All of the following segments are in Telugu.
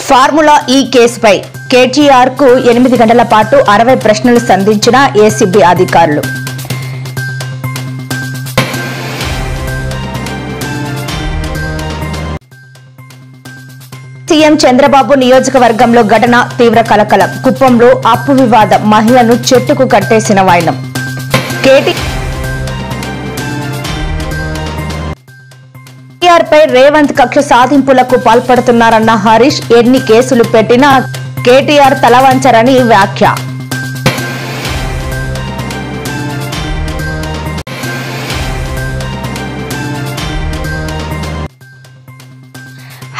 ఫార్ములా ఈ కేసుపై కేటీఆర్ కు 8 గంటల పాటు 60 ప్రశ్నలు సంధించిన ఏసీబీ అధికారులు. సీఎం చంద్రబాబు నియోజకవర్గంలో ఘటన తీవ్ర కలకలం. కుప్పంలో అప్పు వివాదం, మహిళను చెట్టుకు కట్టేసిన వైనం. కేటీఆర్ పై రేవంత్ కక్ష సాధింపులకు పాల్పడుతున్నారన్న హరీష్, ఎన్ని కేసులు పెట్టినా కేటీఆర్ తలవంచరని వ్యాఖ్య.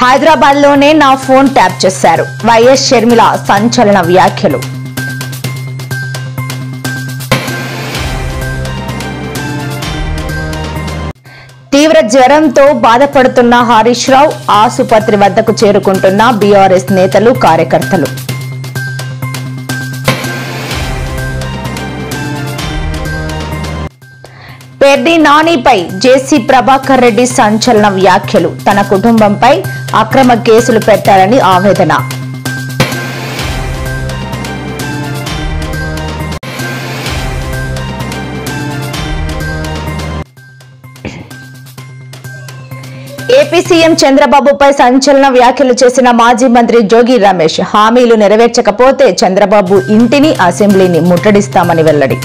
హైదరాబాద్ లోనే నా ఫోన్ ట్యాప్ చేశారు. వైఎస్ షర్మిల సంచలన వ్యాఖ్యలు. తీవ్ర జ్వరంతో బాధపడుతున్న హరీష్ రావు, ఆసుపత్రి వద్దకు చేరుకుంటున్న బీఆర్ఎస్ నేతలు, కార్యకర్తలు. పెద్ది నానిపై జేసీ ప్రభాకర్ రెడ్డి సంచలన వ్యాఖ్యలు. తన కుటుంబంపై అక్రమ కేసులు పెట్టారని ఆవేదన. ఏపీ సీఎం చంద్రబాబుపై సంచలన వ్యాఖ్యలు చేసిన మాజీ మంత్రి జోగి రమేష్, హామీలు నెరవేర్చకపోతే చంద్రబాబు ఇంటిని, అసెంబ్లీని ముట్టడిస్తామని వెల్లడి.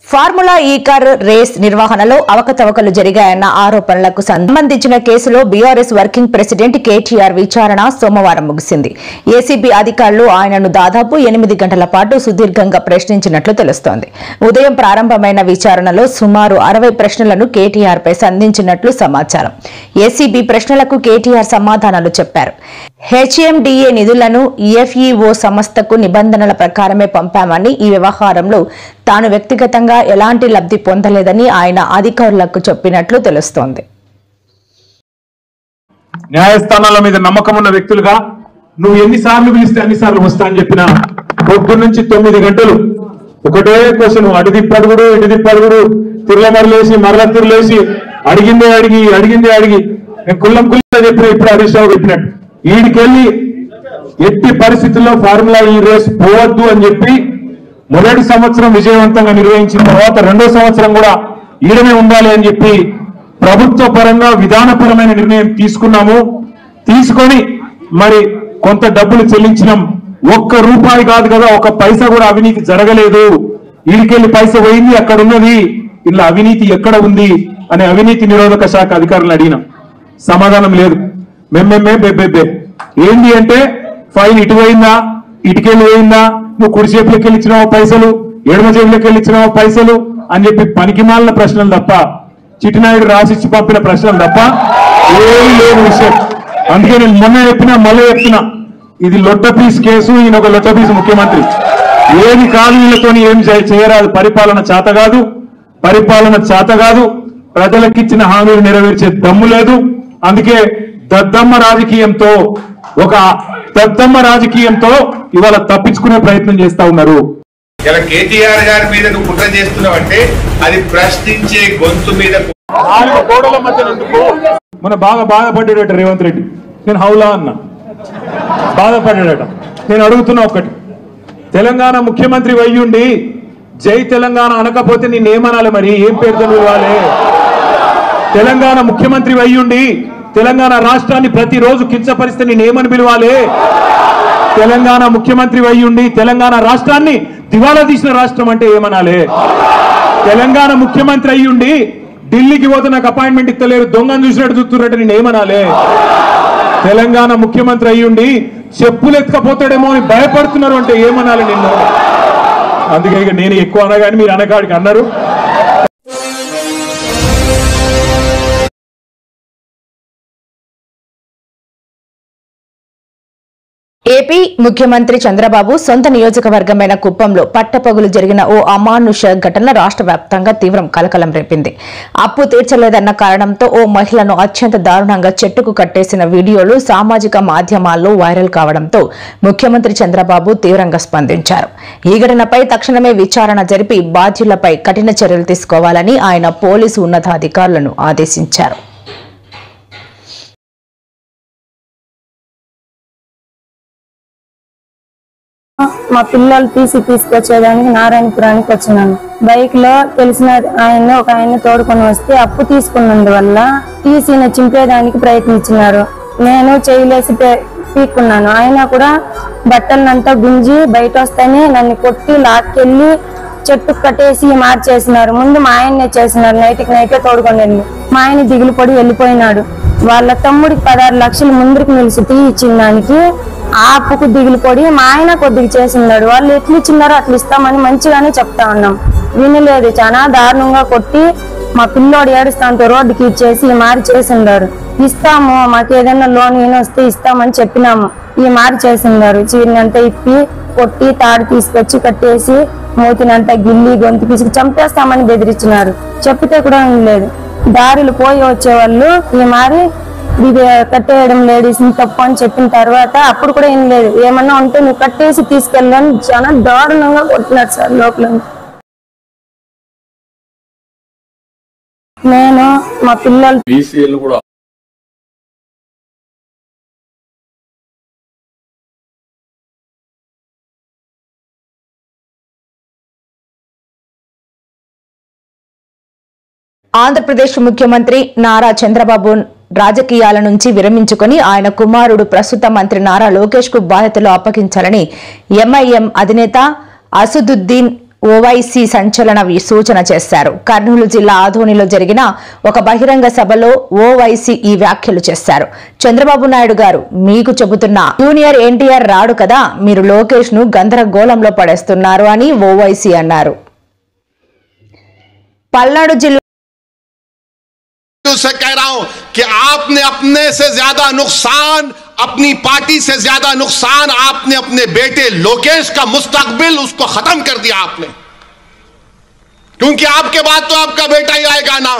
ఫార్ములా ఈ కార్ రేస్ నిర్వహణలో అవకతవకలు జరిగాయన్న ఆరోపణలకు సంబంధించిన కేసులో బీఆర్ఎస్ వర్కింగ్ ప్రెసిడెంట్ కేటీఆర్ విచారణ సోమవారం ముగిసింది. ఏసీబీ అధికారులు ఆయనను దాదాపు 8 గంటల పాటు సుదీర్ఘంగా ప్రశ్నించినట్లు తెలుస్తోంది. ఉదయం ప్రారంభమైన విచారణలో సుమారు 60 ప్రశ్నలను కేటీఆర్ పై సంధించినట్లు సమాచారం. ఏసీబీ ప్రశ్నలకు కేటీఆర్ సమాధానాలు చెప్పారు. హెచ్ఎండిఏ నిధులను ఈఎఫ్ఈఓ సంస్థకు నిబంధనల ప్రకారమే పంపామని, ఈ వ్యవహారంలో తాను వ్యక్తిగతంగా ఎలాంటి లబ్ధి పొందలేదని ఆయన అధికారులకు చెప్పినట్లు తెలుస్తోంది. న్యాయస్థానాల మీద నమ్మకం ఉన్న వ్యక్తులుగా నువ్వు ఎన్నిసార్లు పిలిస్తే అన్నిసార్లు వస్తా అని చెప్పిన పొద్దున్న నుంచి 9 గంటలు ఒకటే క్వశ్చన్, అటు తిప్పడుగుడు ఇటు తిప్పడుగుడు, తిరులమరలేసి మరల తిరులేసి అడిగిందే అడిగి నేను కుల్లం చెప్పిన ఇప్పుడు హరీష్ రావు చెప్పినట్టు వీడికెళ్ళి ఎట్టి పరిస్థితుల్లో ఫార్ములా ఈ రేస్ పోవద్దు అని చెప్పి మొదటి సంవత్సరం విజయవంతంగా నిర్వహించిన తర్వాత 2వ సంవత్సరం కూడా ఈడనే ఉండాలి అని చెప్పి ప్రభుత్వ పరంగా విధానపరమైన నిర్ణయం తీసుకున్నాము. తీసుకొని మరి కొంత డబ్బులు చెల్లించినాం. ₹1 కాదు కదా, 1 పైసా కూడా అవినీతి జరగలేదు. వీడికెళ్ళి పైస పోయింది, అక్కడ ఉన్నది, ఇలా అవినీతి ఎక్కడ ఉంది అనే అవినీతి నిరోధక శాఖ అధికారులను అడిగినాం. సమాధానం లేదు. బెబ్బెబ్బే ఏంటి అంటే ఫైల్ ఇటు పోయిందా, ఇటుకెళ్ళి పోయిందా, నువ్వు కుడి చేతులకి వెళ్ళి ఇచ్చినావు పైసలు, ఎడమ చేతులకి వెళ్ళి ఇచ్చినావు పైసలు అని చెప్పి పనికిమాలిన ప్రశ్నలు తప్ప, చిట్టినాయుడు రాసిచ్చి పంపిన ప్రశ్నలు తప్ప ఏమీ లేని విషయం. అందుకే నేను మొన్న చెప్పినా మళ్ళీ చెప్తున్నా, ఇది లొట్టపీస్ కేసు. ఈయన ఒక లొట్టపీస్ ముఖ్యమంత్రి. ఏది కాదు, వీళ్ళతో ఏం చేయరాదు. పరిపాలన చేత కాదు. ప్రజలకిచ్చిన హామీలు నెరవేర్చే దమ్ము లేదు. అందుకే దద్దమ్మ రాజకీయంతో ఇవాళ తప్పించుకునే ప్రయత్నం చేస్తా ఉన్నారు. ఇలా కేటీఆర్ గారి మీద నువ్వు కుట్ర చేస్తున్నావంటే అది ప్రశ్నించే గొంతు మీద 4 గోడల మధ్య మన బాగా బాధపడ్డాడట రేవంత్ రెడ్డి. నేను హౌలా అన్నా, బాధపడ్డాడట. నేను అడుగుతున్నా ఒకటి, తెలంగాణ ముఖ్యమంత్రి అయ్యుండి జై తెలంగాణ అనకపోతే నేనేమనాలి? మరి ఏం పేరుతో ఇవ్వాలి? తెలంగాణ ముఖ్యమంత్రి అయ్యుండి తెలంగాణ రాష్ట్రాన్ని ప్రతిరోజు కించపరిస్తే నేనేమని పిలవాలి? తెలంగాణ ముఖ్యమంత్రి అయ్యుండి తెలంగాణ రాష్ట్రాన్ని దివాలా తీసిన రాష్ట్రం అంటే ఏమనాలి? తెలంగాణ ముఖ్యమంత్రి అయ్యుండి ఢిల్లీకి పోతే నాకు అపాయింట్మెంట్ ఇస్తలేరు, దొంగను చూసినట్టు చూస్తున్నట్టు నేనేమనాలి? తెలంగాణ ముఖ్యమంత్రి అయ్యుండి చెప్పులు ఎత్తుకపోతాడేమో అని భయపడుతున్నారు అంటే ఏమనాలి నిన్ను? అందుకే ఇక నేను ఎక్కువ అనగాని మీరు అనగాడికి అన్నారు. ఏపీ ముఖ్యమంత్రి చంద్రబాబు సొంత నియోజకవర్గమైన కుప్పంలో పట్టపగులు జరిగిన ఓ అమానుష ఘటన రాష్ట్ర వ్యాప్తంగా తీవ్ర కలకలం రేపింది. అప్పు తీర్చలేదన్న కారణంతో ఓ మహిళను అత్యంత దారుణంగా చెట్టుకు కట్టేసిన వీడియోలు సామాజిక మాధ్యమాల్లో వైరల్ కావడంతో ముఖ్యమంత్రి చంద్రబాబు తీవ్రంగా స్పందించారు. ఈ ఘటనపై తక్షణమే విచారణ జరిపి బాధ్యులపై కఠిన చర్యలు తీసుకోవాలని ఆయన పోలీసు ఉన్నతాధికారులను ఆదేశించారు. మా పిల్లలు తీసుకొచ్చేదానికి నారాయణపురానికి వచ్చినాను. బైక్ లో తెలిసిన ఒక ఆయన తోడుకొని వస్తే అప్పు తీసుకున్నందువల్ల తీసిన చింపేదానికి ప్రయత్నించినారు. నేను చేయలేసి పీక్కున్నాను. ఆయన కూడా బట్టలనంతా గుంజి బయట వస్తేనే నన్ను కొట్టి లాక్కెళ్ళి చెట్టు కట్టేసి మార్చేసినారు. ముందు మా ఆయన్నే చేసినారు. నైటే తోడుకొని వెళ్ళి మా ఆయన దిగులు పడి వెళ్ళిపోయినాడు. వాళ్ళ తమ్ముడికి 16 లక్షలు ముందుకు నిలిచి ఇచ్చిన దానికి ఆ అప్పుకు దిగులు పడి మా ఆయన కొద్దిగా చేసినాడు. వాళ్ళు ఎట్లు ఇచ్చినారో అట్లా ఇస్తామని మంచిగానే చెప్తా ఉన్నాం. వినలేదు. చాలా దారుణంగా కొట్టి మా పిల్లోడు ఏడుస్తాంతో రోడ్డుకి ఇచ్చేసి ఈ మారి చేసిండారు. ఇస్తాము, మాకు ఏదైనా లోన్ వస్తే ఇస్తామని చెప్పినాము. ఈ మారి చేసిండారు. చీరినంతా ఇప్పి కొట్టి తాడు తీసుకొచ్చి కట్టేసి మూతినంతా గిల్లి గొంతు పిసికి చంపేస్తామని బెదిరించినారు. చెప్పితే కూడా వినలేదు. దారులు పోయి వచ్చేవాళ్ళు ఈ మారి ఇది కట్టేయడం లేడీస్ తప్పు అని చెప్పిన తర్వాత అప్పుడు కూడా ఏం లేదు. ఏమన్నా ఉంటే నువ్వు కట్టేసి తీసుకెళ్ళని చాలా దారుణంగా కొట్టినారు సార్. లోపల నేను మా పిల్లలు కూడా ఆంధ్రప్రదేశ్ ముఖ్యమంత్రి నారా చంద్రబాబు రాజకీయాల నుంచి విరమించుకుని ఆయన కుమారుడు ప్రస్తుత మంత్రి నారా లోకేష్ కు బాధ్యతలు అప్పగించాలని ఎంఐఎం అధినేత అసదుద్దీన్ ఓవైసీ సంచలన సూచన చేశారు. కర్నూలు జిల్లా ఆదోనిలో జరిగిన ఒక బహిరంగ సభలో ఓవైసీ ఈ వ్యాఖ్యలు చేశారు. చంద్రబాబు నాయుడు గారు, మీకు చెబుతున్నా, జూనియర్ ఎన్టీఆర్ రాడు కదా, మీరు లోకేష్ ను గందరగోళంలో పడేస్తున్నారు అని ఓవైసీ అన్నారు. పల్నాడు జిల్లా से कह रहा हूं कि आपने अपने से ज्यादा नुकसान, अपनी पार्टी से ज्यादा नुकसान आपने अपने बेटे लोकेश का मुस्तकबिल उसको खत्म कर दिया आपने, क्योंकि आपके बाद तो आपका बेटा ही आएगा ना,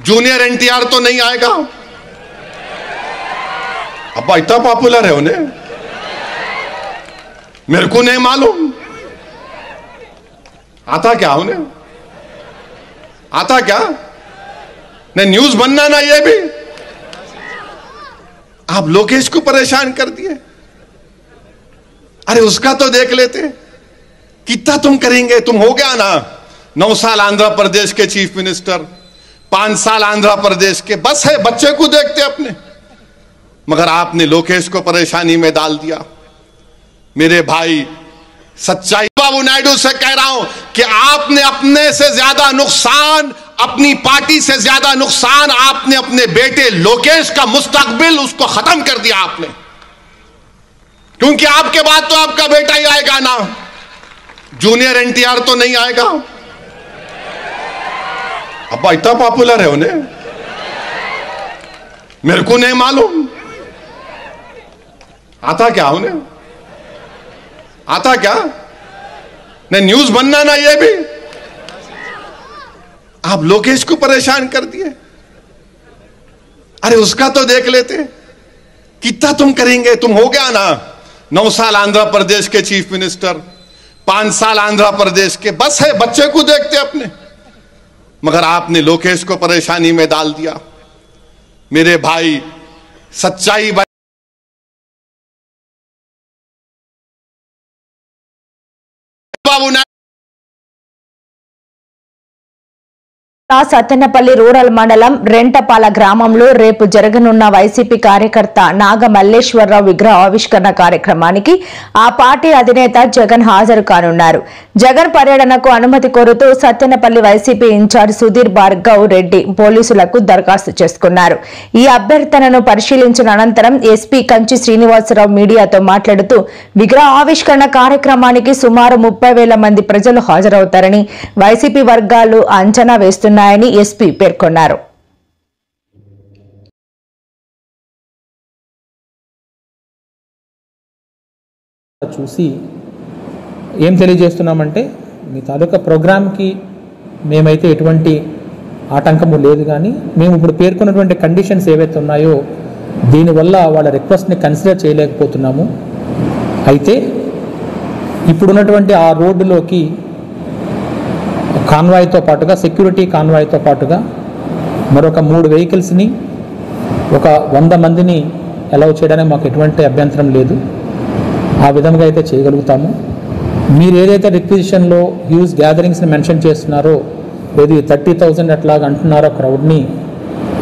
जूनियर एनटीआर तो नहीं आएगा। अब इतना पॉपुलर है उन्हें, मेरे को नहीं मालूम आता क्या उन्हें, आता क्या नहीं न्यूज बनना ना, ये भी आप लोकेश को परेशान कर दिए। अरे उसका तो देख लेते, कितना तुम करेंगे, तुम हो गया ना 9 साल आंध्र प्रदेश के चीफ मिनिस्टर, 5 साल आंध्र प्रदेश के, बस है बच्चे को देखते अपने, मगर आपने लोकेश को परेशानी में डाल दिया। मेरे भाई सच्चाई, बाबू नायडू से कह रहा हूं कि आपने अपने से ज्यादा नुकसान, अपनी पार्टी से ज्यादा नुकसान आपने अपने बेटे लोकेश का मुस्तकबिल उसको खत्म कर दिया आपने, क्योंकि आपके बाद तो आपका बेटा ही आएगा ना, जूनियर एनटीआर तो नहीं आएगा। अब इतना पॉपुलर है उन्हें, मेरे को नहीं मालूम आता क्या उन्हें, आता क्या नहीं न्यूज बनना ना, ये भी आप लोकेश को परेशान कर दिए। अरे उसका तो देख लेते, कितना तुम करेंगे, तुम हो गया ना 9 साल आंध्र प्रदेश के चीफ मिनिस्टर, 5 साल आंध्र प्रदेश के, बस है बच्चे को देखते अपने, मगर आपने लोकेश को परेशानी में डाल दिया। मेरे भाई सच्चाई, बाबू సత్తెనపల్లి రూరల్ మండలం రెంటపాల గ్రామంలో రేపు జరగనున్న వైసీపీ కార్యకర్త నాగ మల్లేశ్వరరావు విగ్రహ ఆవిష్కరణ కార్యక్రమానికి ఆ పార్టీ అధినేత జగన్ హాజరు కానున్నారు. జగన్ పర్యటనకు అనుమతి కోరుతూ సత్తెనపల్లి వైసీపీ ఇన్ఛార్జ్ సుధీర్ భార్గవ్ రెడ్డి పోలీసులకు దరఖాస్తు చేసుకున్నారు. ఈ అభ్యర్థనను పరిశీలించిన అనంతరం ఎస్పీ కంచి శ్రీనివాసరావు మీడియాతో మాట్లాడుతూ విగ్రహ ఆవిష్కరణ కార్యక్రమానికి సుమారు 30,000 మంది ప్రజలు హాజరవుతారని వైసీపీ వర్గాలు అంచనా వేస్తున్నాయని ఎస్పీ పేర్కొన్నారు. చూసి ఏం తెలియజేస్తున్నామంటే మీ తాలూకా ప్రోగ్రామ్కి మేమైతే ఎటువంటి ఆటంకము లేదు, కానీ మేము ఇప్పుడు పేర్కొన్నటువంటి కండిషన్స్ ఏవైతే ఉన్నాయో దీనివల్ల వాళ్ళ రిక్వెస్ట్ని కన్సిడర్ చేయలేకపోతున్నాము. అయితే ఇప్పుడున్నటువంటి ఆ రోడ్డులోకి కాన్వాయ్తో పాటుగా సెక్యూరిటీ కాన్వాయ్తో పాటుగా మరొక 3 వెహికల్స్ని ఒక 100 మందిని అలౌ చేయడానికి మాకు ఎటువంటి అభ్యంతరం లేదు. ఆ విధంగా అయితే చేయగలుగుతాము. మీరు ఏదైతే రిక్విజిషన్లో హ్యూజ్ గ్యాదరింగ్స్ని మెన్షన్ చేస్తున్నారో, లేదు 30,000 అట్లాగా అంటున్నారో క్రౌడ్ని,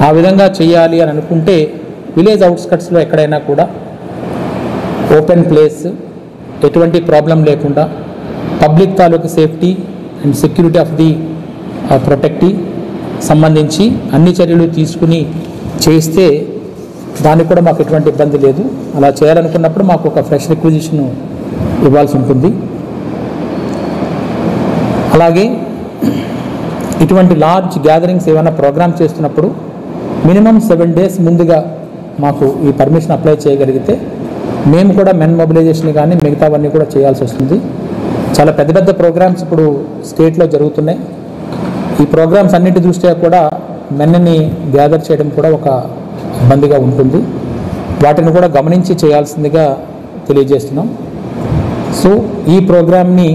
ఆ విధంగా చేయాలి అని అనుకుంటే విలేజ్ అవుట్స్కట్స్లో ఎక్కడైనా కూడా ఓపెన్ ప్లేస్, ఎటువంటి ప్రాబ్లం లేకుండా పబ్లిక్ తాలూకు safety and security of the protectee సంబంధించి అన్ని చర్యలు తీసుకుని చేస్తే దానికి కూడా మాకు ఎటువంటి ఇబ్బంది లేదు. అలా చేయాలనుకున్నప్పుడు మాకు ఒక ఫ్రెష్ రిక్విజిషన్ ఇవ్వాల్సి ఉంటుంది. అలాగే ఇటువంటి లార్జ్ గ్యాదరింగ్స్ ఏమైనా ప్రోగ్రామ్ చేస్తున్నప్పుడు మినిమం 7 days ముందుగా మాకు ఈ పర్మిషన్ అప్లై చేయగలిగితే మేము కూడా మెన్ మొబిలైజేషన్ కానీ మిగతావన్నీ కూడా చేయాల్సి వస్తుంది. చాలా పెద్ద పెద్ద ప్రోగ్రామ్స్ ఇప్పుడు స్టేట్లో జరుగుతున్నాయి. ఈ ప్రోగ్రామ్స్ అన్నిటి దృష్ట్యా కూడా మెన్ని గ్యాదర్ చేయడం కూడా ఒక ఇబ్బందిగా ఉంటుంది. వాటిని కూడా గమనించి చేయాల్సిందిగా తెలియజేస్తున్నాం. సో ఈ ప్రోగ్రామ్ని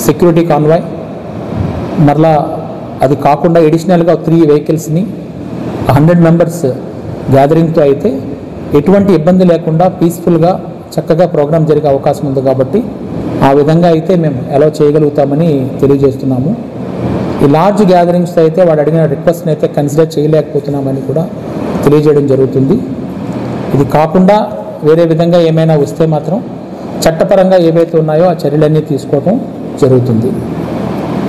సెక్యూరిటీ కాన్వాయ్, మరలా అది కాకుండా ఎడిషనల్గా 3 వెహికల్స్ని 100 మెంబర్స్ గ్యాదరింగ్తో అయితే ఎటువంటి ఇబ్బంది లేకుండా పీస్ఫుల్గా చక్కగా ప్రోగ్రామ్ జరిగే అవకాశం ఉంది. కాబట్టి ఆ విధంగా అయితే మేము అలౌ చేయగలుగుతామని తెలియజేస్తున్నాము. ఈ లార్జ్ గ్యాదరింగ్స్ అయితే వాడు అడిగిన రిక్వెస్ట్ని అయితే కన్సిడర్ చేయలేకపోతున్నామని కూడా తెలియజేయడం జరుగుతుంది. ఇది కాకుండా వేరే విధంగా ఏమైనా వస్తే మాత్రం చట్టపరంగా ఏవైతే ఉన్నాయో ఆ చర్యలన్నీ తీసుకోవడం జరుగుతుంది.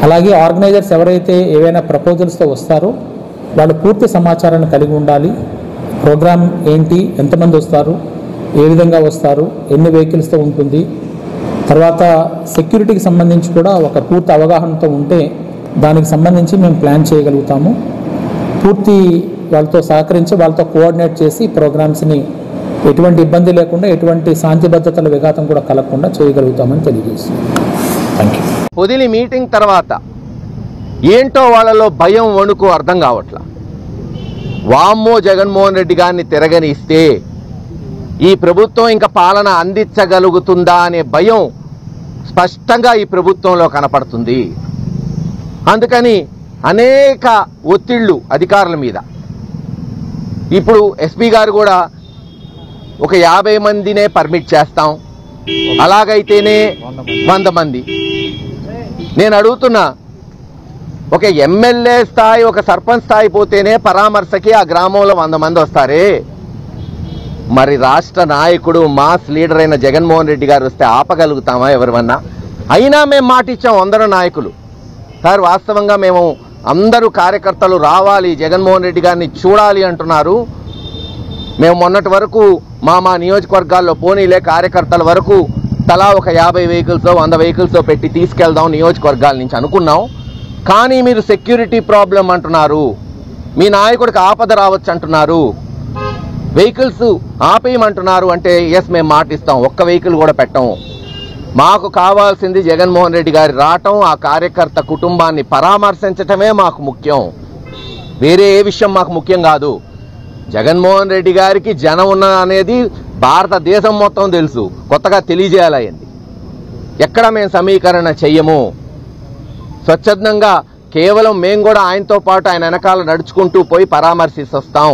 అలాగే ఆర్గనైజర్స్ ఎవరైతే ఏవైనా ప్రపోజల్స్తో వస్తారో వాళ్ళు పూర్తి సమాచారాన్ని కలిగి ఉండాలి. ప్రోగ్రామ్ ఏంటి, ఎంతమంది వస్తారు, ఏ విధంగా వస్తారు, ఎన్ని వెహికల్స్తో ఉంటుంది, తర్వాత సెక్యూరిటీకి సంబంధించి కూడా ఒక పూర్తి అవగాహనతో ఉంటే దానికి సంబంధించి మేము ప్లాన్ చేయగలుగుతాము. పూర్తి వాళ్ళతో సహకరించి వాళ్ళతో కోఆర్డినేట్ చేసి ప్రోగ్రామ్స్ని ఎటువంటి ఇబ్బంది లేకుండా ఎటువంటి శాంతి భద్రతల విఘాతం కూడా కలగకుండా చేయగలుగుతామని తెలియజేస్తున్నాం. Thank you. పొదిలి మీటింగ్ తర్వాత ఏంటో వాళ్ళలో భయం, వణుకు అర్థం కావట్లా. వామ్మో జగన్మోహన్ రెడ్డి గారిని తిరగనిస్తే ఈ ప్రభుత్వం ఇంకా పాలన అందించగలుగుతుందా అనే భయం స్పష్టంగా ఈ ప్రభుత్వంలో కనపడుతుంది. అందుకని అనేక ఒత్తిళ్లు అధికారుల మీద. ఇప్పుడు ఎస్పీ గారు కూడా ఒక 50 మందినే పర్మిట్ చేస్తాం, అలాగైతేనే 100 మంది. నేను అడుగుతున్నా, ఒక ఎమ్మెల్యే స్థాయి, ఒక సర్పంచ్ స్థాయి పోతేనే పరామర్శకి ఆ గ్రామంలో 100 మంది వస్తారే, మరి రాష్ట్ర నాయకుడు మాస్ లీడర్ అయిన జగన్మోహన్ రెడ్డి గారు వస్తే ఆపగలుగుతామా ఎవరివన్నా? అయినా మేము మాట ఇచ్చాం అందరూ నాయకులు. సార్ వాస్తవంగా మేము అందరూ కార్యకర్తలు రావాలి, జగన్మోహన్ రెడ్డి గారిని చూడాలి అంటున్నారు. మేము మొన్నటి వరకు మా నియోజకవర్గాల్లో పోనీలే కార్యకర్తల వరకు తలా ఒక 50 వెహికల్స్ 100 వెహికల్స్ పెట్టి తీసుకెళ్దాం నియోజకవర్గాల నుంచి అనుకున్నాం. కానీ మీరు సెక్యూరిటీ ప్రాబ్లం అంటున్నారు, మీ నాయకుడికి ఆపద రావచ్చు అంటున్నారు, వెహికల్స్ ఆపేయమంటున్నారు. అంటే ఎస్ మేము మాటిస్తాం, ఒక్క వెహికల్ కూడా పెట్టము. మాకు కావాల్సింది జగన్మోహన్ రెడ్డి గారి రావటం, ఆ కార్యకర్త కుటుంబాన్ని పరామర్శించటమే మాకు ముఖ్యం. వేరే ఏ విషయం మాకు ముఖ్యం కాదు. జగన్మోహన్ రెడ్డి గారికి జనం ఉన్న అనేది భారతదేశం మొత్తం తెలుసు, కొత్తగా తెలియజేయాలయ్యింది. ఎక్కడ మేము సమీకరణ చెయ్యము, స్వచ్ఛందంగా కేవలం మేము కూడా ఆయనతో పాటు ఆయన వెనకాల నడుచుకుంటూ పోయి పరామర్శిసి వస్తాం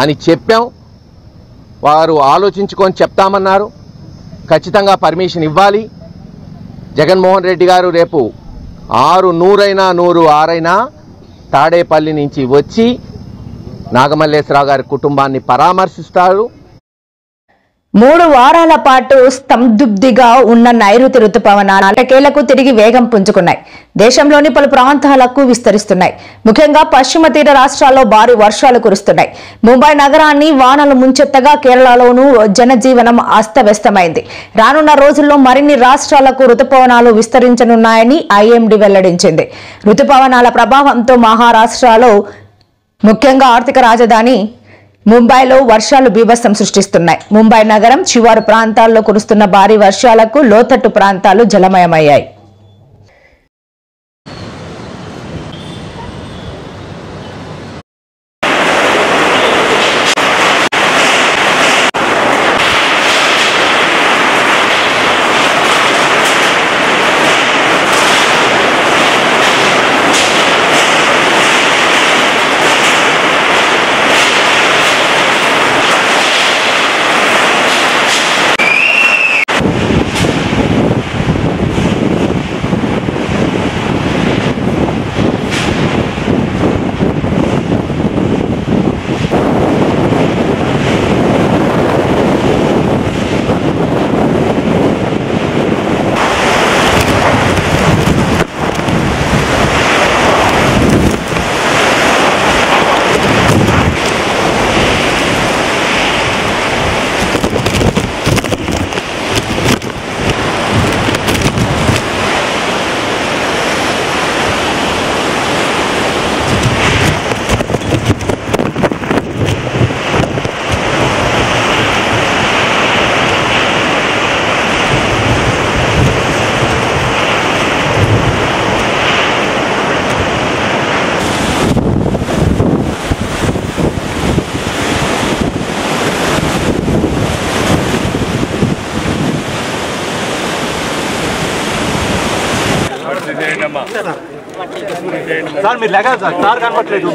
అని చెప్పాం. వారు ఆలోచించుకొని చెప్తామన్నారు. ఖచ్చితంగా పర్మిషన్ ఇవ్వాలి. జగన్మోహన్ రెడ్డి గారు రేపు 100 తాడేపల్లి నుంచి వచ్చి నాగమల్లేశ్వరరావు గారి కుటుంబాన్ని పరామర్శిస్తారు. 3 వారాల పాటు స్తబ్దుగా ఉన్న నైరుతి రుతుపవనాలు ఎట్టకేలకు తిరిగి వేగం పుంజుకున్నాయి. దేశంలోని పలు ప్రాంతాలకు విస్తరిస్తున్నాయి. ముఖ్యంగా పశ్చిమ తీర రాష్ట్రాల్లో భారీ వర్షాలు కురుస్తున్నాయి. ముంబై నగరాన్ని వానలు ముంచెత్తగా కేరళలోనూ జనజీవనం అస్తవ్యస్తమైంది. రానున్న రోజుల్లో మరిన్ని రాష్ట్రాలకు రుతుపవనాలు విస్తరించనున్నాయని ఐఎండీ వెల్లడించింది. రుతుపవనాల ప్రభావంతో మహారాష్ట్రలో ముఖ్యంగా ఆర్థిక రాజధాని ముంబైలో వర్షాలు బీభత్సం సృష్టిస్తున్నాయి. ముంబై నగరం శివారు ప్రాంతాల్లో కురుస్తున్న భారీ వర్షాలకు లోతట్టు ప్రాంతాలు జలమయమయ్యాయి. సార్ మీరు లేక సార్ కనపట్లేదు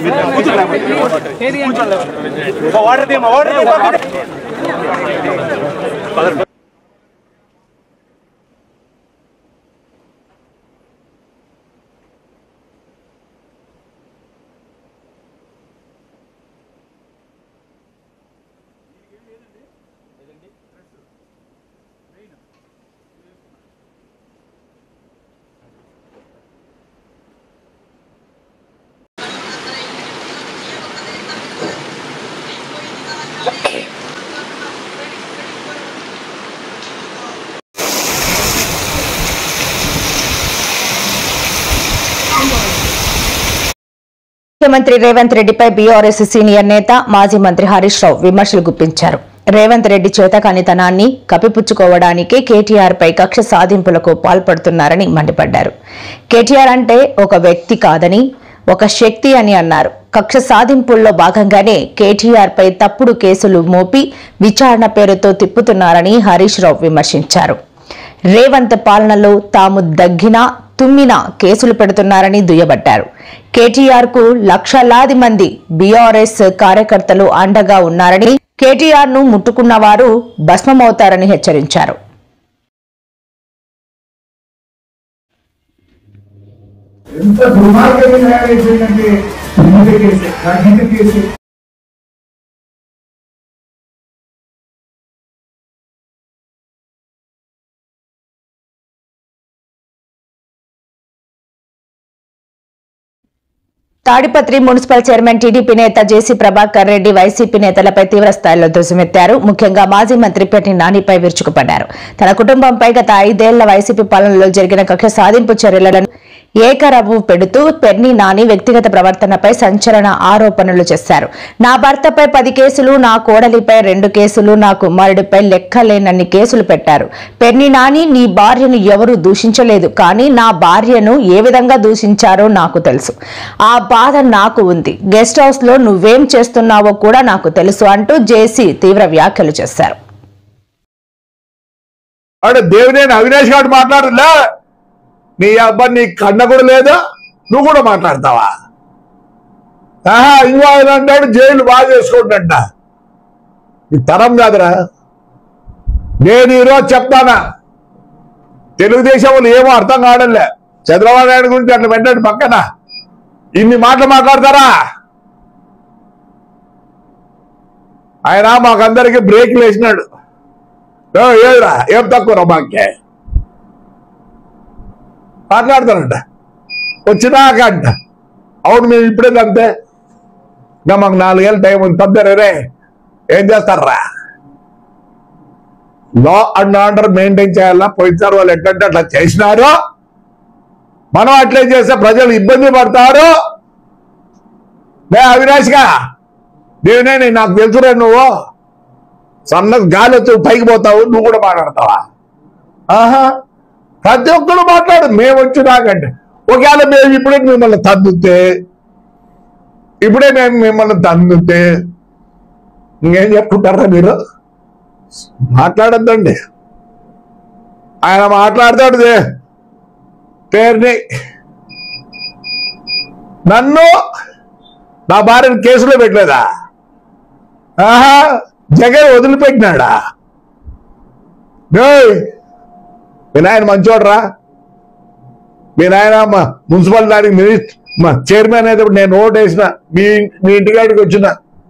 ముఖ్యమంత్రి రేవంత్ రెడ్డిపై బీఆర్ఎస్ సీనియర్ నేత మాజీ మంత్రి హరీష్ రావు విమర్శలు గుప్పించారు. రేవంత్ రెడ్డి చేతకానితనాన్ని కప్పిపుచ్చుకోవడానికి కేటీఆర్ పై కక్ష సాధింపులకు పాల్పడుతున్నారని మండిపడ్డారు. కేటీఆర్ అంటే ఒక వ్యక్తి కాదని ఒక శక్తి అని అన్నారు. కక్ష సాధింపుల్లో భాగంగానే కేటీఆర్ పై తప్పుడు కేసులు మోపి విచారణ పేరుతో తిప్పుతున్నారని హరీష్ రావు విమర్శించారు. రేవంత్ పాలనలో తాము దగ్గినా తుమ్మినా కేసులు పెడుతున్నారని దుయ్యబట్టారు. కేటీఆర్ కు లక్షలాది మంది బీఆర్ఎస్ కార్యకర్తలు అండగా ఉన్నారని, కేటీఆర్ ను ముట్టుకున్న వారు భస్మమవుతారని హెచ్చరించారు. తాడిపత్రి మున్సిపల్ చైర్మన్ టీడీపీ నేత జేసీ ప్రభాకర్ రెడ్డి వైసీపీ నేతలపై తీవ్ర స్థాయిలో దుమ్మెత్తారు. ముఖ్యంగా మాజీ మంత్రి పెర్ని నానిపై విరుచుకుపడ్డారు. తన కుటుంబంపై గత 5 ఏళ్ల వైసీపీ పాలనలో జరిగిన కక్ష సాధింపు చర్యలను ఏకరవ్వు పెడుతూ పెర్ని నాని వ్యక్తిగత ప్రవర్తనపై సంచలన ఆరోపణలు చేశారు. నా భర్తపై 10 కేసులు, నా కోడలిపై 2 కేసులు, నా కుమారుడిపై లెక్కలేనన్ని కేసులు పెట్టారు. పెర్ని నాని, నీ భార్యను ఎవరూ దూషించలేదు, కానీ నా భార్యను ఏ విధంగా దూషించారో నాకు తెలుసు. ఆ బాధ నాకు ఉంది. గెస్ట్ హౌస్ లో నువ్వేం చేస్తున్నావో కూడా నాకు తెలుసు అంటూ జేసీ తీవ్ర వ్యాఖ్యలు చేశారు. దేవినేని అవినాష్ గారు మాట్లాడలే, నీ అబ్బాయి నీ కన్న కూడా లేదా, నువ్వు కూడా మాట్లాడతావా? ఇంకో అంటాడు జైలు బాగా చేసుకుంటా. ఈ తరం కాదురా. నేను ఈరోజు చెప్తానా, తెలుగుదేశం వాళ్ళు ఏమో అర్థం కావడంలే. చంద్రబాబు నాయుడు గురించి అట్లా వెంటనే పక్కన ఇన్ని మాటలు మాట్లాడతారా? ఆయన మాకందరికి బ్రేక్లు వేసినాడు. ఏదిరా ఏం తక్కువ మాకే మాట్లాడతానంట వచ్చినాక అంట. అవును మేము ఇప్పుడే అంతే, ఇంకా మాకు 4 ఏళ్ళ టైం ఉంది. తప్పరే ఏం చేస్తారా? లా అండ్ ఆర్డర్ మెయింటైన్ చేయాలా. పోయినసారి వాళ్ళు ఎట్లంటే అట్లా చేసినారు, మనం అట్లే చేస్తే ప్రజలు ఇబ్బంది పడతారు. అవినాష్గా దేవినేని నాకు తెలుసురా, నువ్వు సన్నగా గాలి వచ్చి పైకి పోతావు, నువ్వు కూడా మాట్లాడతావా? ఆహా, ప్రతి ఒక్కరు మాట్లాడు. మేము వచ్చి నాకంటే ఒకవేళ మేము ఇప్పుడే మిమ్మల్ని తందుతే ఇంకేం చెప్పుకుంటారా మీరు? మాట్లాడద్దండి. ఆయన మాట్లాడతాడు పేరుని. నన్ను నా భార్యను కేసులో పెట్టలేదా? ఆహా, జగన్ వదిలిపెట్టినాడా? మీ నాయన మంచోడరా. మీ నాయన మున్సిపల్ దానికి చైర్మన్ అయితే నేను ఓటు వేసిన, మీ ఇంటికాడికి వచ్చిన,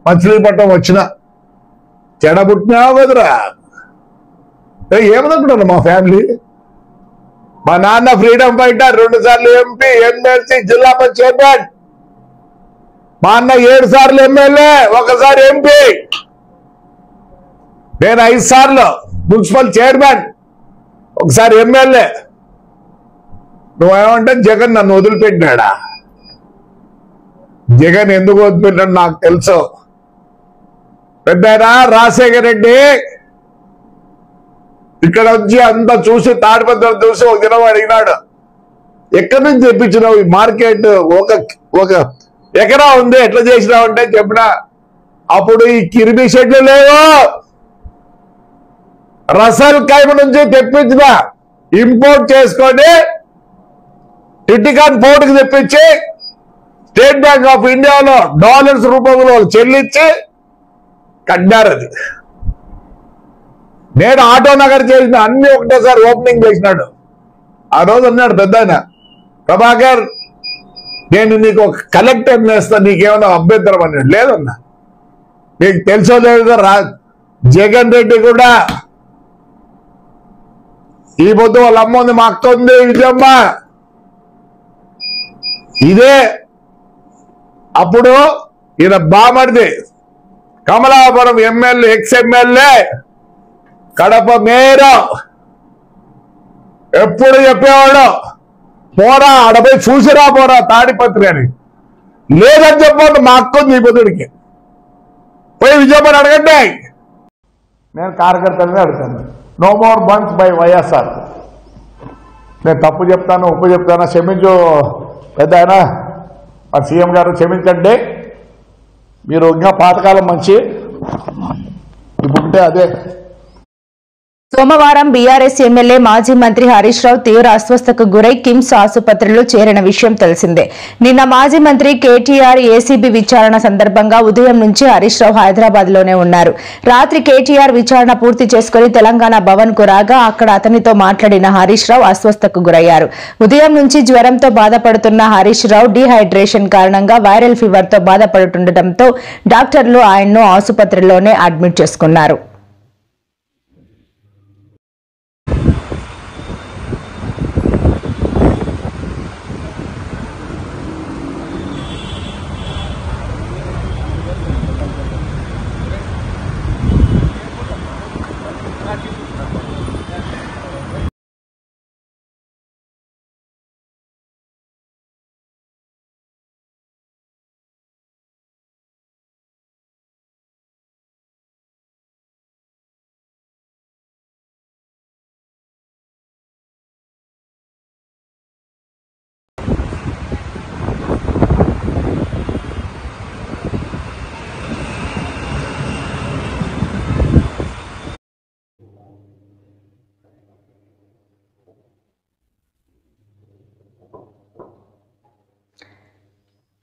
మచిలీపట్నం వచ్చిన, చెడబుట్టినావు కదరా. ఏమనుకుంటున్నా మా ఫ్యామిలీ? మా నాన్న ఫ్రీడమ్ ఫైటర్, 2 సార్లు ఎంపీ, ఎమ్మెల్సీ, జిల్లా పంచాయతీ చైర్మన్. మా అన్న 7 సార్లు ఎమ్మెల్యే, 1 సారి ఎంపీ. నేను 5 సార్లు మున్సిపల్ చైర్మన్, 1 సారి ఎమ్మెల్యే. నువ్వేమంటే జగన్ నన్ను వదిలిపెట్టినాడా? జగన్ ఎందుకు వదిలిపెట్టాడు నాకు తెలుసు. పెద్దయినా రాజశేఖర రెడ్డి ఇక్కడ వచ్చి అంతా చూసి, తాడిపత్రులు చూసి ఒక దినం అడిగినాడు, ఎక్కడి నుంచి తెప్పించినావు ఈ మార్కెట్? ఒక ఎకరా ఉంది, ఎట్లా చేసినావు అంటే చెప్పిన. అప్పుడు ఈ కిరిమి షెడ్లు లేవు, రసల్ కైమ నుంచి తెప్పించిన, ఇంపోర్ట్ చేసుకొని ఇటికాన్ పోర్టుకి తెప్పించి స్టేట్ బ్యాంక్ ఆఫ్ ఇండియాలో డాలర్స్ రూపంలో చెల్లించి కట్టారు. అది నేను ఆటో నగర్ చేసిన అన్ని ఒకటేసారి ఓపెనింగ్ చేసినాడు. ఆ రోజు అన్నాడు పెద్దాయన, ప్రభాకర్ నేను నీకు ఒక కలెక్టర్ నేస్తా, నీకేమన్నా అభ్యంతరం అన్నాడు. లేదన్నా, నీకు తెలుసో లేదు, జగన్ రెడ్డి కూడా ఈ పొద్దు వాళ్ళ అమ్మ ఉంది, మా అక్క ఉంది, విజయమ్మ. ఇదే అప్పుడు ఈయన బామర్ది Kamalapuram MLA, X-MLA, Kadapa mayor ఎప్పుడు చెప్పేవాడు, పోరా ఆడపై చూసిరా, పోరా తాడిపత్రి అని. లేదని చెప్పండి, మా అక్క ఉంది ఈ పొద్దుడికి, పోయి విజయమ్మని అడగండి. నేను కార్యకర్తలనే అడుగుతాను. No more bunks by YSR. నేను తప్పు చెప్తాను, ఉప్పు చెప్తాను, క్షమించు పెద్ద ఆయన, మా సీఎం గారు క్షమించండి. మీరు ఇంకా పాతకాలం మంచి ఇప్పుడుంటే అదే. సోమవారం బీఆర్ఎస్ ఎమ్మెల్యే మాజీ మంత్రి హరీష్ రావు తీవ్ర అస్వస్థతకు గురై కిమ్స్ ఆసుపత్రిలో చేరిన విషయం తెలిసిందే. నిన్న మాజీ మంత్రి కేటీఆర్ ఏసీబీ విచారణ సందర్భంగా ఉదయం నుంచి హరీష్ రావు హైదరాబాద్ లోనే ఉన్నారు. రాత్రి కేటీఆర్ విచారణ పూర్తి చేసుకుని తెలంగాణ భవన్ కు రాగా అక్కడ అతనితో మాట్లాడిన హరీష్ రావు అస్వస్థతకు గురయ్యారు. ఉదయం నుంచి జ్వరంతో బాధపడుతున్న హరీష్ రావు డీహైడ్రేషన్ కారణంగా వైరల్ ఫీవర్ తో బాధపడుతుండటంతో డాక్టర్లు ఆయన్ను ఆసుపత్రిలోనే అడ్మిట్ చేసుకున్నారు.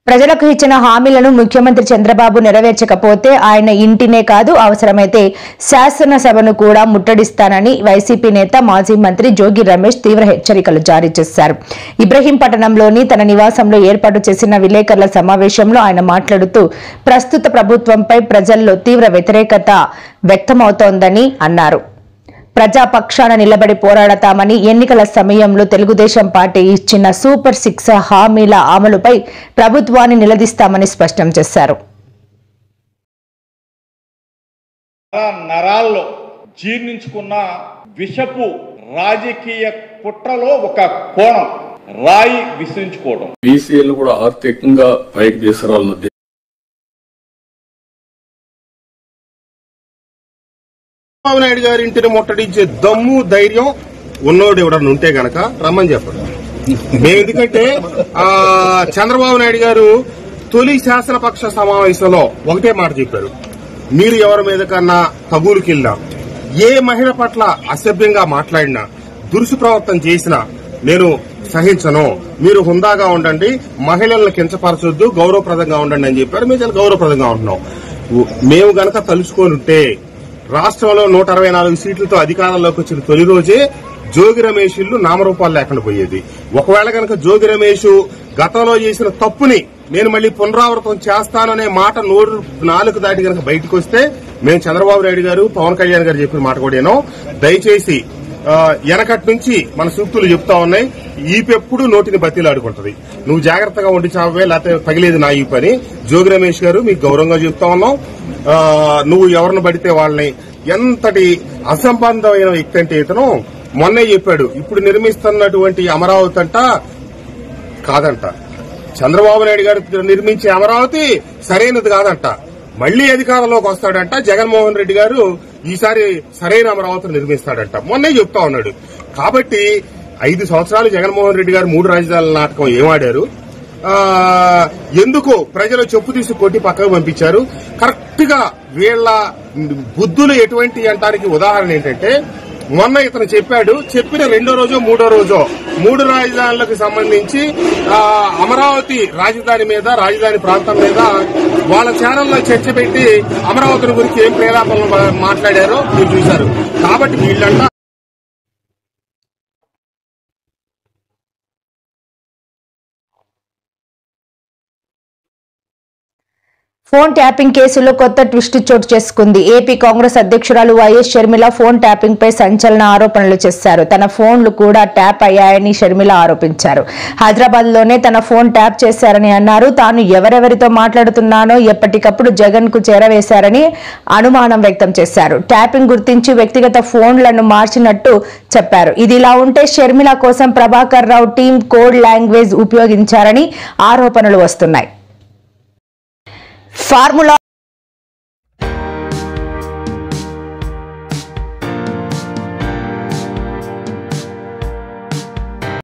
ప్రజలకు ఇచ్చిన హామీలను ముఖ్యమంత్రి చంద్రబాబు నెరవేర్చకపోతే ఆయన ఇంటినే కాదు అవసరమైతే శాసనసభను కూడా ముట్టడిస్తానని వైసీపీ నేత మాజీ మంత్రి జోగి రమేష్ తీవ్ర హెచ్చరికలు జారీ చేశారు. ఇబ్రహీంపట్నంలోని తన నివాసంలో ఏర్పాటు చేసిన విలేకరుల సమావేశంలో ఆయన మాట్లాడుతూ ప్రస్తుత ప్రభుత్వంపై ప్రజల్లో తీవ్ర వ్యతిరేకత వ్యక్తమవుతోందని అన్నారు. ప్రజాపక్షాన నిలబడి పోరాడతామని, ఎన్నికల సమయంలో తెలుగుదేశం పార్టీ ఇచ్చిన సూపర్ 6 హామీల అమలుపై ప్రభుత్వాన్ని నిలదీస్తామని స్పష్టం చేశారు. నరాల్లో జీర్ణించుకున్న విషపు రాజకీయ కుట్రలో ఒక కోణం రాయి విసిరించుకోవడం, బీసీలు కూడా ఆర్థికంగా పైకి తీసుకురావాలన్నది చంద్రబాబు నాయుడు గారి ఇంటిని ముట్టడించే దమ్ము ధైర్యం ఉన్నోడు ఎవడన్నా ఉంటే గనక రమ్మని చెప్పండి. మేము ఎందుకంటే చంద్రబాబు నాయుడు గారు తొలి శాసనపక్ష సమావేశంలో ఒకటే మాట చెప్పారు, మీరు ఎవరి మీద కన్నా తగులుకెళ్ళినా, ఏ మహిళ పట్ల అసభ్యంగా మాట్లాడినా, దురుసు ప్రవర్తన చేసినా నేను సహించను, మీరు హుందాగా ఉండండి, మహిళలను కించపరచొద్దు, గౌరవప్రదంగా ఉండండి అని చెప్పారు. మేము చాలా గౌరవప్రదంగా ఉంటున్నాం. మేము గనక తలుచుకొని ఉంటే రాష్ట్రంలో 164 సీట్లతో అధికారంలోకి వచ్చిన తొలి రోజే జోగి రమేష్ ఇల్లు నామరూపాలు లేకుండా పోయేది. ఒకవేళ కనుక జోగి రమేష్ గతంలో చేసిన తప్పుని నేను మళ్లీ పునరావృతం చేస్తాననే మాట 4 దాటి కనుక బయటకు వస్తే మేము చంద్రబాబు నాయుడు గారు, పవన్ కళ్యాణ్ గారు చెప్పిన మాట కూడా దయచేసి వెనకటి నుంచి మన సూక్తులు చెప్తా ఉన్నాయి, ఈపెప్పుడు నోటిని బతిలాడుకుంటది, నువ్వు జాగ్రత్తగా ఉండి చావే, లేకపోతే పగిలేదు నా ఈ పని. జోగి రమేష్ గారు మీకు గౌరవంగా చెప్తా ఉన్నాం, నువ్వు ఎవరిని పడితే వాళ్ళని, ఎంతటి అసంబంధమైన వ్యక్తి అంటే ఇతను మొన్నే చెప్పాడు, ఇప్పుడు నిర్మిస్తున్నటువంటి అమరావతి అంట కాదంట, చంద్రబాబు నాయుడు గారు నిర్మించే అమరావతి సరైనది కాదంట, మళ్లీ అధికారంలోకి వస్తాడంట, జగన్మోహన్ రెడ్డి గారు ఈసారి సరైన అమరావతిని నిర్మిస్తాడంట, మొన్నే చెప్తా ఉన్నాడు. కాబట్టి 5 సంవత్సరాలు జగన్మోహన్ రెడ్డి గారు 3 రాజధానుల నాటకం ఏమాడారు, ఎందుకు ప్రజలు చెప్పు తీసి కొట్టి పక్కకు పంపించారు. కరెక్ట్ గా వీళ్ల బుద్ధులు ఎటువంటి అంటానికి ఉదాహరణ ఏంటంటే, మొన్న ఇతను చెప్పాడు, చెప్పిన 2వ రోజో 3వ రోజో 3 రాజధానులకు సంబంధించి అమరావతి రాజధాని మీద, రాజధాని ప్రాంతం మీద వాళ్ళ ఛానల్లో చర్చ పెట్టి అమరావతిని గురించి ఏం ప్రేలాపనలు మాట్లాడారో మీరు చూశారు. కాబట్టి వీళ్ళంతా ఫోన్ ట్యాపింగ్ కేసులో కొత్త ట్విస్ట్ చోటు చేసుకుంది. ఏపీ కాంగ్రెస్ అధ్యక్షురాలు వైఎస్ షర్మిల ఫోన్ ట్యాపింగ్ పై సంచలన ఆరోపణలు చేశారు. తన ఫోన్లు కూడా ట్యాప్ అయ్యాయని షర్మిల ఆరోపించారు. హైదరాబాద్ లోనే తన ఫోన్ ట్యాప్ చేశారని అన్నారు. తాను ఎవరెవరితో మాట్లాడుతున్నానో ఎప్పటికప్పుడు జగన్ కు చేరవేశారని అనుమానం వ్యక్తం చేశారు. ట్యాపింగ్ గుర్తించి వ్యక్తిగత ఫోన్లను మార్చినట్టు చెప్పారు. ఇదిలా ఉంటే షర్మిల కోసం Prabhakar Rao team code language ఉపయోగించారని ఆరోపణలు వస్తున్నాయి. ఫార్ములా